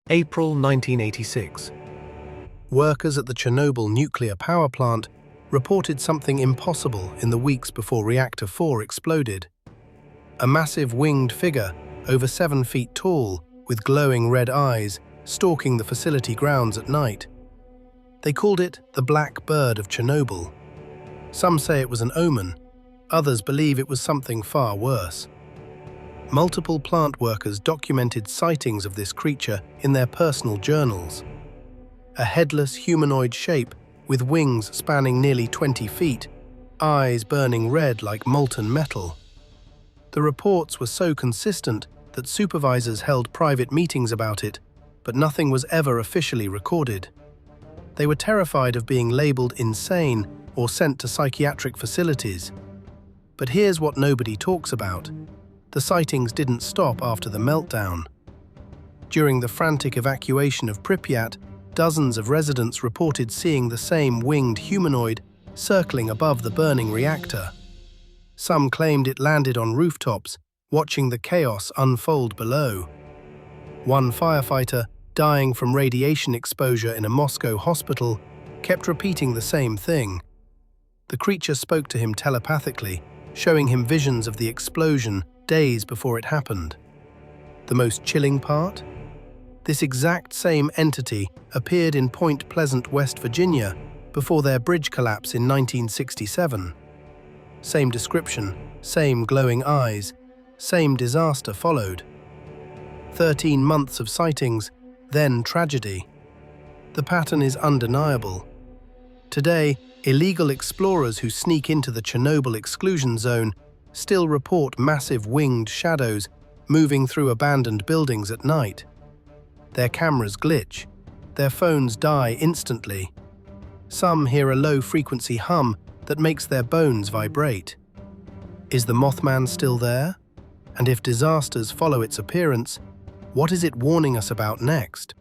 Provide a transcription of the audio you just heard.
April 1986. Workers at the Chernobyl nuclear power plant reported something impossible in the weeks before Reactor 4 exploded. A massive winged figure, over 7 feet tall, with glowing red eyes, stalking the facility grounds at night. They called it the Black Bird of Chernobyl. Some say it was an omen, others believe it was something far worse. Multiple plant workers documented sightings of this creature in their personal journals. A headless humanoid shape with wings spanning nearly 20 feet, eyes burning red like molten metal. The reports were so consistent that supervisors held private meetings about it, but nothing was ever officially recorded. They were terrified of being labeled insane or sent to psychiatric facilities. But here's what nobody talks about. The sightings didn't stop after the meltdown. During the frantic evacuation of Pripyat, dozens of residents reported seeing the same winged humanoid circling above the burning reactor. Some claimed it landed on rooftops, watching the chaos unfold below. One firefighter, dying from radiation exposure in a Moscow hospital, kept repeating the same thing. The creature spoke to him telepathically, showing him visions of the explosion days before it happened. The most chilling part? This exact same entity appeared in Point Pleasant, West Virginia, before their bridge collapse in 1967. Same description, same glowing eyes, same disaster followed. 13 months of sightings, then tragedy. The pattern is undeniable. Today, illegal explorers who sneak into the Chernobyl exclusion zone still report massive winged shadows moving through abandoned buildings at night. Their cameras glitch, their phones die instantly. Some hear a low-frequency hum that makes their bones vibrate. Is the Mothman still there? And if disasters follow its appearance, what is it warning us about next?